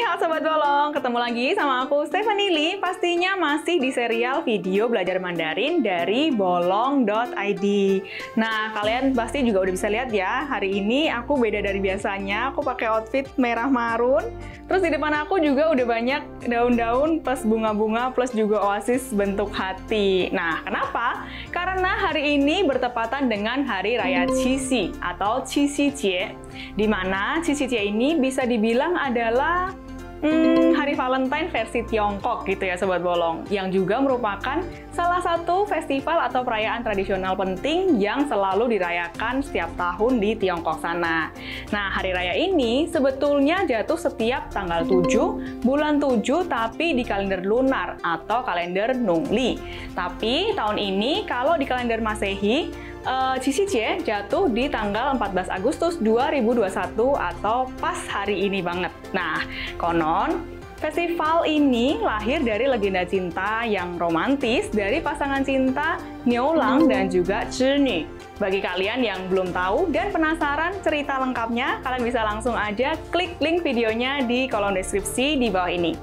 halo Sobat Bolong, ketemu lagi sama aku Stephanie Lee, pastinya masih di serial video belajar Mandarin dari bolong.id. Nah, kalian pasti juga udah bisa lihat ya, hari ini aku beda dari biasanya, aku pakai outfit merah marun, terus di depan aku juga udah banyak daun-daun plus bunga-bunga plus juga oasis bentuk hati. Nah, kenapa? Karena hari ini bertepatan dengan Hari Raya Qixi atau Qixi Jie, di mana Qixi Jie ini bisa dibilang adalah Hari Valentine versi Tiongkok gitu ya Sobat Bolong, yang juga merupakan salah satu festival atau perayaan tradisional penting yang selalu dirayakan setiap tahun di Tiongkok sana. Nah, hari raya ini sebetulnya jatuh setiap tanggal 7 bulan 7 tapi di kalender lunar atau kalender Nongli. Tapi tahun ini kalau di kalender Masehi, Qixi Jie jatuh di tanggal 14 Agustus 2021 atau pas hari ini banget. Nah, konon festival ini lahir dari legenda cinta yang romantis dari pasangan cinta Niu Lang dan juga Zhi. Bagi kalian yang belum tahu dan penasaran cerita lengkapnya, kalian bisa langsung aja klik link videonya di kolom deskripsi di bawah ini.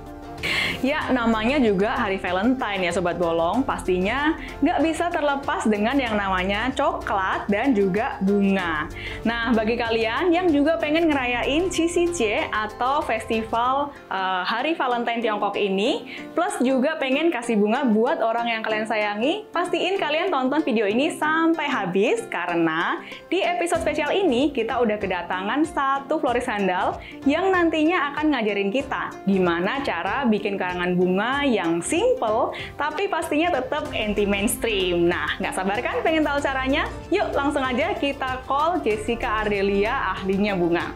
Ya, namanya juga Hari Valentine ya Sobat Bolong, pastinya nggak bisa terlepas dengan yang namanya coklat dan juga bunga. Nah, bagi kalian yang juga pengen ngerayain Qixi Jie atau festival Hari Valentine Tiongkok ini, plus juga pengen kasih bunga buat orang yang kalian sayangi, pastiin kalian tonton video ini sampai habis, karena di episode spesial ini kita udah kedatangan satu floris handal yang nantinya akan ngajarin kita gimana cara bikin karangan bunga yang simple, tapi pastinya tetap anti-mainstream. Nah, nggak sabar kan pengen tahu caranya? Yuk langsung aja kita call Jessica Ardelia, ahlinya bunga.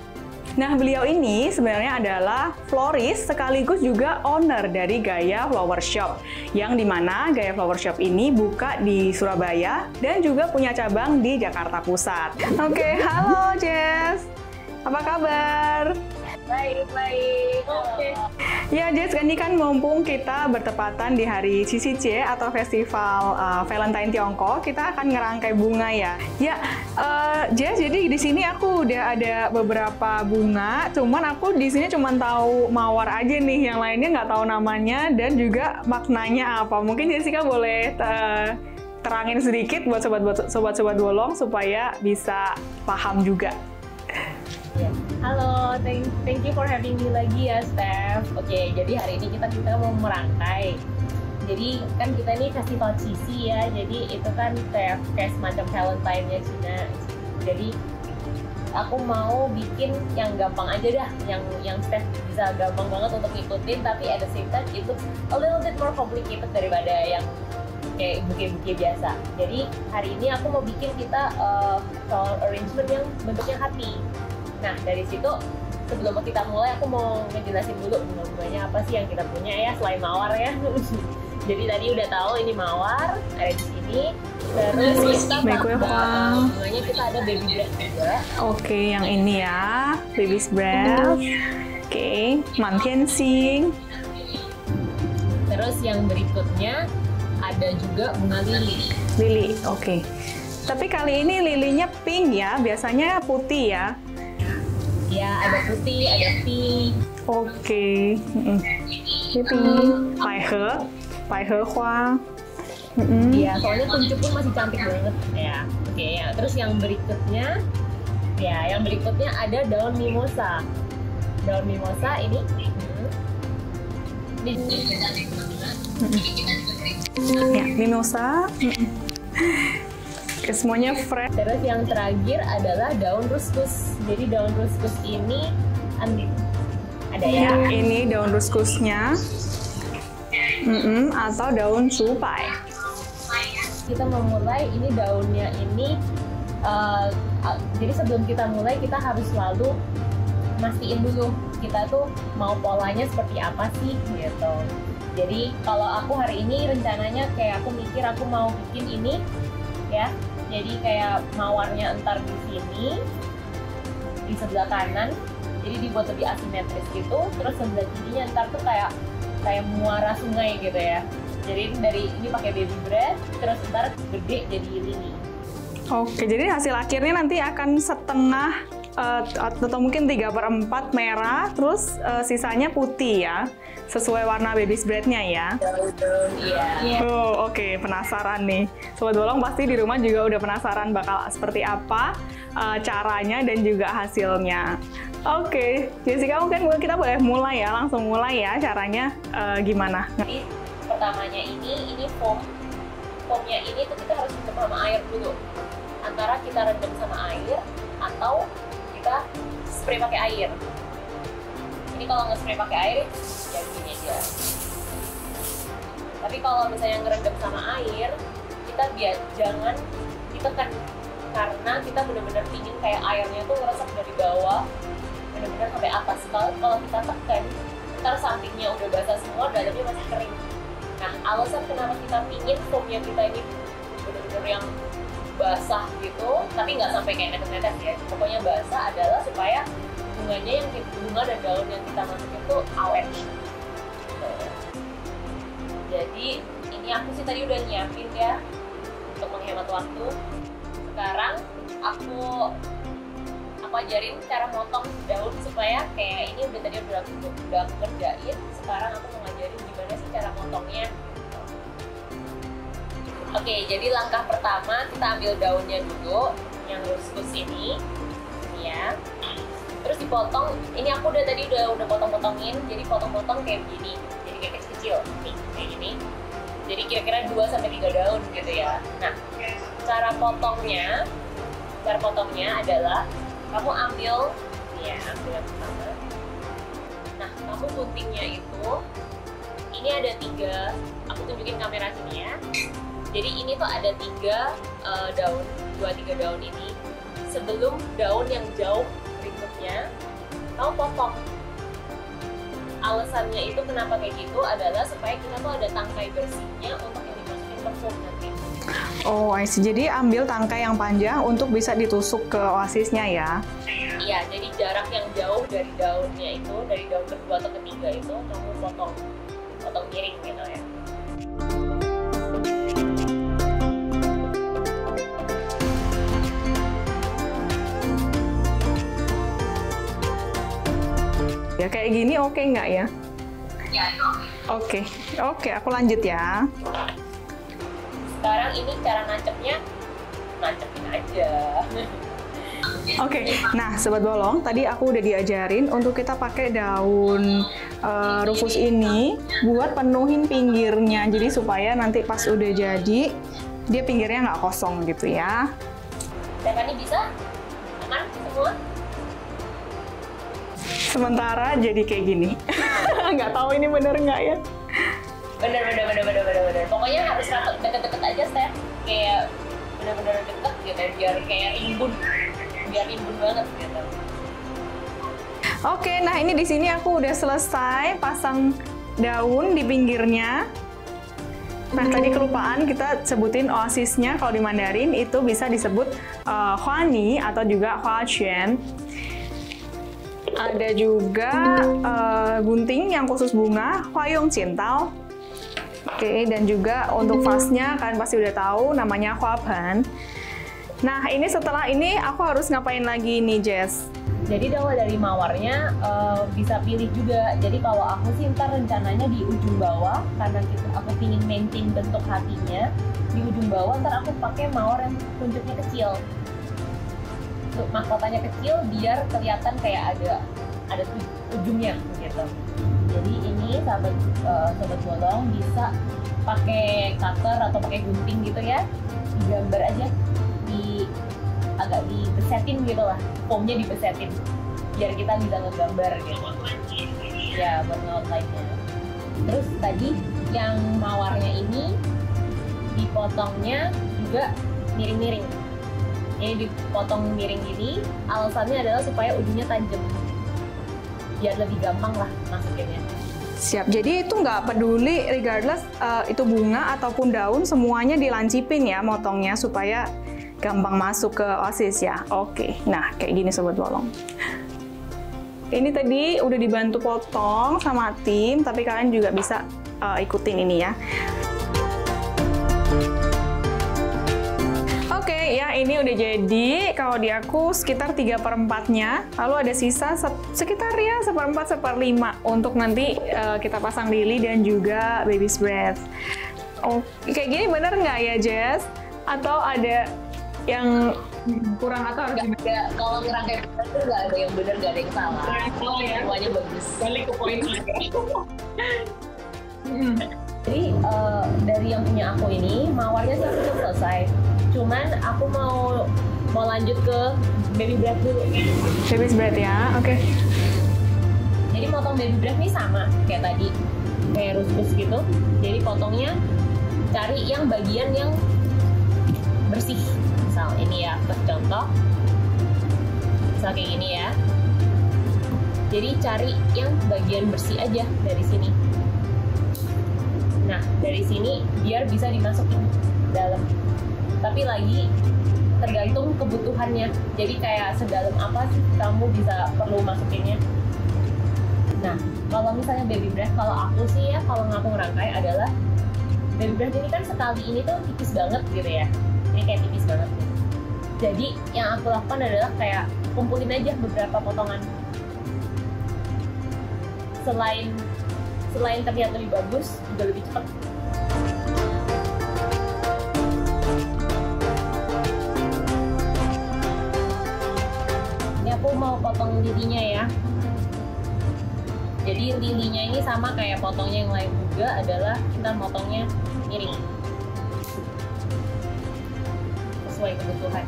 Nah, beliau ini sebenarnya adalah floris sekaligus juga owner dari Gaya Flower Shop, yang dimana Gaya Flower Shop ini buka di Surabaya dan juga punya cabang di Jakarta Pusat. Oke, halo Jess, apa kabar? Baik. Oke. Ya Jess, ini kan mumpung kita bertepatan di hari Qixi Jie atau festival Valentine Tiongkok, kita akan ngerangkai bunga ya. Ya, Jess, jadi di sini aku udah ada beberapa bunga, cuman aku di sini cuma tahu mawar aja nih, yang lainnya nggak tahu namanya dan juga maknanya apa. Mungkin Jessica boleh terangin sedikit buat sobat-sobat bolong supaya bisa paham juga. Halo, thank you for having me lagi ya, Steph. Oke, jadi hari ini kita mau merangkai. Jadi kan kita ini festival Qixi ya, jadi itu kan kayak semacam Valentine-nya Cina. Jadi aku mau bikin yang gampang aja dah, yang Steph bisa gampang banget untuk ngikutin, tapi at the same time itu a little bit more complicated daripada yang kayak buke-buke biasa. Jadi hari ini aku mau bikin kita flower arrangement yang bentuknya hati. Nah, dari situ sebelum kita mulai aku mau ngejelasin dulu bunga-bunganya apa sih yang kita punya ya selain mawar ya. Jadi tadi udah tahu ini mawar ada di sini. Terus kita bunganya kita ada baby breath juga. Oke, yang ini ya, baby's breath. Oke, mantianxing. Terus yang berikutnya ada juga bunga lili. Lili, oke. Tapi kali ini lilinya pink ya, biasanya putih ya. Ya, ada putih, ada pink. Oke. Ini pink. Pai he hua. Iya, soalnya kuncup pun masih cantik banget ya. Oke, ya. Terus yang berikutnya ada daun mimosa. Daun mimosa ini ya, mimosa. Semuanya fresh. Terus yang terakhir adalah daun ruskus. Jadi daun ruskus ini ada ya. Ini daun ruskusnya. Atau daun supai. Kita memulai ini daunnya ini. Jadi sebelum kita mulai kita harus selalu mastiin dulu kita tuh mau polanya seperti apa sih gitu. Jadi kalau aku hari ini rencananya kayak aku mikir aku mau bikin ini ya. Jadi kayak mawarnya entar di sini, di sebelah kanan, jadi dibuat lebih asimetris gitu. Terus sebelah kirinya entar tuh kayak muara sungai gitu ya. Jadi dari ini pakai baby breath, terus entar gede jadi lili. Oke, jadi hasil akhirnya nanti akan setengah atau mungkin 3/4 merah, terus sisanya putih ya, sesuai warna baby's bread-nya ya. Iya. Oh, oke, penasaran nih. Sobat Bolong pasti di rumah juga udah penasaran bakal seperti apa caranya dan juga hasilnya. Oke, Jessica, mungkin kita boleh mulai ya, langsung mulai ya caranya gimana? Jadi pertamanya ini foamnya ini tuh kita harus rendam sama air dulu. Antara kita rendam sama air atau kita spray pakai air. Ini kalau nge-spray pakai air ya gini aja. Tapi kalau misalnya ngerendam sama air, kita jangan ditekan, karena kita benar-benar pingin kayak airnya tuh ngeresap dari bawah benar-benar sampai atas. Kalau kita tekan, ntar sampingnya udah basah semua, dalamnya masih kering. Nah, alasan kenapa kita pingin foamnya kita ini benar-benar yang basah gitu, tapi nggak sampai kayak netes-netes ya, pokoknya basah, adalah supaya bunga dan daun yang kita masukin tuh awet. Jadi ini aku sih tadi udah nyiapin ya untuk menghemat waktu. Sekarang aku ajarin cara motong daun supaya kayak ini udah aku kerjain. Sekarang aku mau ngajarin gimana sih cara motongnya. Oke, jadi langkah pertama kita ambil daunnya dulu yang lurus-lurus ini ya. Terus dipotong. Ini aku tadi udah potong-potongin, jadi potong-potong kayak begini. Jadi kayak kecil nih, kayak gini. Jadi kira-kira 2-3 daun gitu ya. Nah, cara potongnya adalah kamu ambil yang pertama. Nah, kamu guntingnya itu, ini ada 3. Aku tunjukin kamera sini ya. Jadi ini tuh ada 3 daun, 2-3 daun ini. Sebelum daun yang jauh berikutnya, kamu potong. Alasannya itu kenapa kayak gitu adalah supaya kita tuh ada tangkai bersihnya untuk yang dimasukin ke foam nanti. Oh, I see. Jadi ambil tangkai yang panjang untuk bisa ditusuk ke oasisnya ya? Iya, jadi jarak yang jauh dari daunnya itu, dari daun kedua atau ketiga itu, kamu potong miring gitu ya. Ya kayak gini oke nggak ya? Ya, itu oke. Oke, aku lanjut ya. Sekarang ini cara nancepin aja. Oke, nah Sobat Bolong, tadi aku udah diajarin untuk kita pakai daun rufus ini buat penuhin pinggirnya. Jadi supaya nanti pas udah jadi, dia pinggirnya nggak kosong gitu ya. Stephanie bisa? Aman semua? Sementara jadi kayak gini. Nggak tahu ini bener nggak ya? Bener. Pokoknya harus deket-deket aja, Steph. Kayak bener-bener deket gitu, biar kayak rimbun banget gitu. Oke, nah ini di sini aku udah selesai pasang daun di pinggirnya. Nah, tadi kelupaan kita sebutin oasisnya, kalau di Mandarin itu bisa disebut huani atau juga huaquan. Ada juga gunting yang khusus bunga, huayong cintal. Oke, dan juga untuk vasnya kalian pasti udah tahu namanya huapan. Nah, ini setelah ini aku harus ngapain lagi nih, Jess? Jadi kalau dari mawarnya bisa pilih juga. Jadi kalau aku sih ntar rencananya di ujung bawah, karena aku pingin maintain bentuk hatinya. Di ujung bawah ntar aku pakai mawar yang kuncupnya kecil. Mahkotanya kecil biar kelihatan kayak ada ujungnya gitu. Jadi ini sobat bolong bisa pakai cutter atau pakai gunting gitu ya, digambar aja, agak dibesetin gitu lah, foamnya dibesetin biar kita bisa ngegambar gitu ya, buat nge-outline-nya. Terus tadi yang mawarnya ini dipotongnya juga miring-miring. Ini dipotong miring ini, alasannya adalah supaya ujungnya tajam, biar lebih gampang lah masukinnya. Siap, jadi itu nggak peduli regardless itu bunga ataupun daun, semuanya dilancipin ya motongnya supaya gampang masuk ke oasis ya. Oke, nah kayak gini Sobat Bolong. Ini tadi udah dibantu potong sama tim, tapi kalian juga bisa ikutin ini ya. Oke, ya Nah, ini udah jadi. Kalau di aku sekitar 3/4-nya. Lalu ada sisa sekitar ya 1/4, 1/5 untuk nanti kita pasang lili dan juga baby's breath. Oh, kayak gini bener nggak ya, Jess? Atau ada yang kurang atau harus gimana? Kalau ngerangkai itu nggak ada yang benar, nggak ada yang salah. Ya. Semuanya bagus. Balik ke poin aja. Jadi dari yang punya aku ini mawarnya sih sudah selesai. Cuman aku mau lanjut ke baby breath dulu. Baby's breath ya, oke. Jadi potong baby breath ini sama kayak tadi, kayak rusbus gitu. Jadi potongnya cari yang bagian yang bersih. Misal ini ya, contoh. Misal kayak gini ya. Jadi cari yang bagian bersih aja dari sini. Nah, dari sini biar bisa dimasukin dalam. Tapi lagi tergantung kebutuhannya. Jadi kayak sedalam apa sih kamu bisa perlu masukinnya. Nah, kalau misalnya baby breath, kalau aku sih ya, kalau aku ngerangkai adalah baby breath ini kan sekali ini tuh tipis banget gitu ya. Ini kayak tipis banget. Jadi yang aku lakukan adalah kayak kumpulin aja beberapa potongan. Selain terlihat lebih bagus, juga lebih cepat. Ini aku mau potong lilinya ya. Jadi lilinya ini sama kayak potongnya yang lain juga, adalah kita potongnya miring. Sesuai kebutuhan.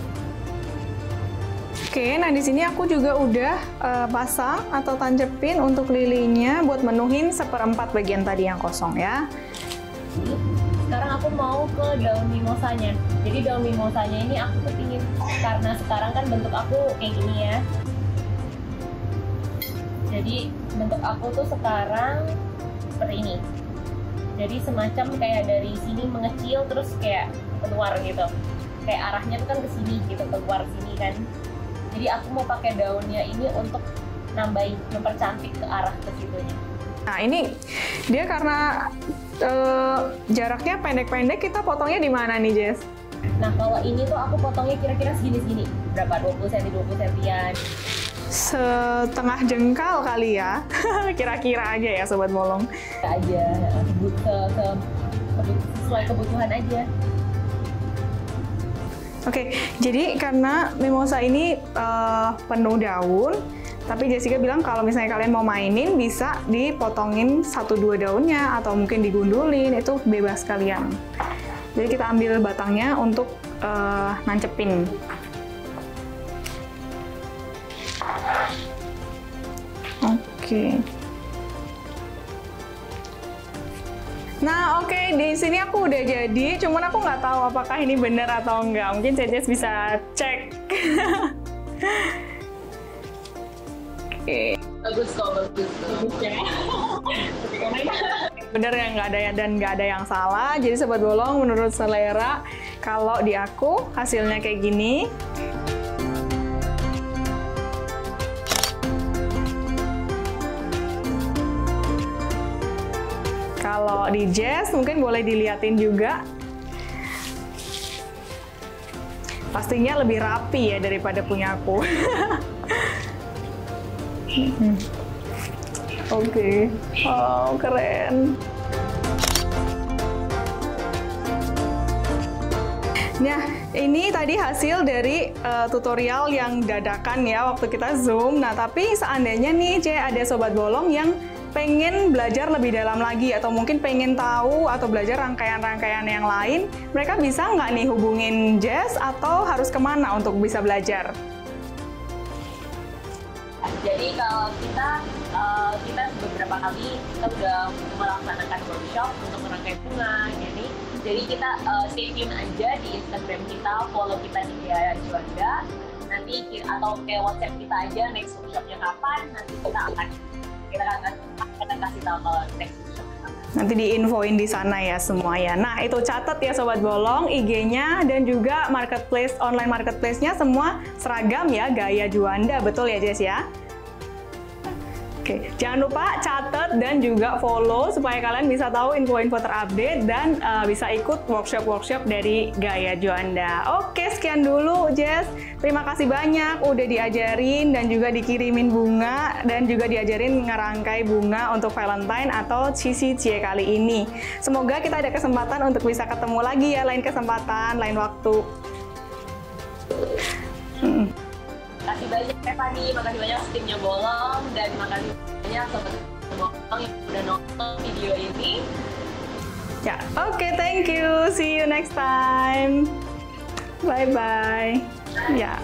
Oke, nah di sini aku juga udah pasang atau tancepin untuk lilinya buat menuhin 1/4 bagian tadi yang kosong ya. Sekarang aku mau ke daun mimosanya. Jadi daun mimosanya ini aku kepingin, karena sekarang kan bentuk aku kayak gini ya. Jadi bentuk aku tuh sekarang seperti ini. Jadi semacam kayak dari sini mengecil terus kayak keluar gitu. Kayak arahnya tuh kan ke sini gitu, keluar sini kan. Jadi aku mau pakai daunnya ini untuk nambahin, mempercantik ke arah ke situnya. Nah ini dia karena jaraknya pendek-pendek, kita potongnya di mana nih, Jess? Nah kalau ini tuh aku potongnya kira-kira segini-segini. Berapa? 20 cm, 20 cm-an. Setengah jengkal kali ya. Kira-kira aja ya Sobat Bolong. Aja, sesuai kebutuhan aja. Oke, jadi karena mimosa ini penuh daun, tapi Jessica bilang kalau misalnya kalian mau mainin bisa dipotongin 1-2 daunnya atau mungkin digundulin, itu bebas kalian. Jadi kita ambil batangnya untuk nancepin. Oke. Nah, oke, di sini aku udah jadi, cuman aku nggak tahu apakah ini benar atau enggak. Mungkin Jess bisa cek. Oke. Bagus kok, bagus. Bener ya, nggak ada yang salah. Jadi Sobat Bolong, menurut selera, kalau di aku hasilnya kayak gini. Kalau di Jess mungkin boleh diliatin juga. Pastinya lebih rapi ya daripada punya aku. Oke. Oh, keren. Nah, ini tadi hasil dari tutorial yang dadakan ya waktu kita Zoom. Nah, tapi seandainya nih, ada Sobat Bolong yang pengen belajar lebih dalam lagi atau mungkin pengen tahu atau belajar rangkaian-rangkaian yang lain, mereka bisa nggak nih hubungin Jess atau harus kemana untuk bisa belajar? Jadi kalau kita beberapa kali kita udah melaksanakan workshop untuk merangkai bunga, jadi kita stay tune aja di Instagram kita, follow kita di Gaya Juanda, nanti atau kayak WhatsApp kita aja next workshopnya kapan, nanti kita akan kasih tahu kalau next workshop kapan. Nanti diinfoin di sana ya semua ya. Nah itu catat ya Sobat Bolong, IG-nya dan juga marketplace, online marketplace-nya semua seragam ya, Gaya Juanda, betul ya Jess ya? Oke. Oke, jangan lupa catat dan juga follow supaya kalian bisa tahu info-info terupdate dan bisa ikut workshop-workshop dari Gaya Juanda. Oke, sekian dulu Jess. Terima kasih banyak udah diajarin dan juga dikirimin bunga dan juga diajarin ngerangkai bunga untuk Valentine atau CCC kali ini. Semoga kita ada kesempatan untuk bisa ketemu lagi ya, lain kesempatan, lain waktu. Makasih banyak Stephanie, makasih banyak timnya Bolong, dan makasih banyak sobat Bolong yang udah nonton video ini. Ya, oke, thank you. See you next time. Bye-bye. Ya.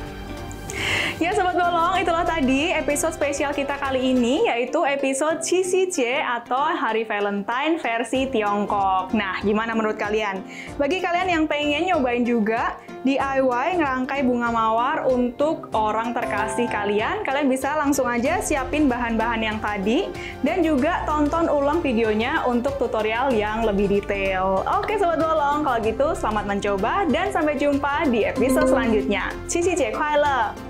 Ya Sobat Bolong, itulah tadi episode spesial kita kali ini, yaitu episode CCC atau Hari Valentine versi Tiongkok. Nah, gimana menurut kalian? Bagi kalian yang pengen nyobain juga DIY ngerangkai bunga mawar untuk orang terkasih kalian, kalian bisa langsung aja siapin bahan-bahan yang tadi dan juga tonton ulang videonya untuk tutorial yang lebih detail. Oke Sobat Bolong, kalau gitu selamat mencoba dan sampai jumpa di episode selanjutnya. CCC 快乐!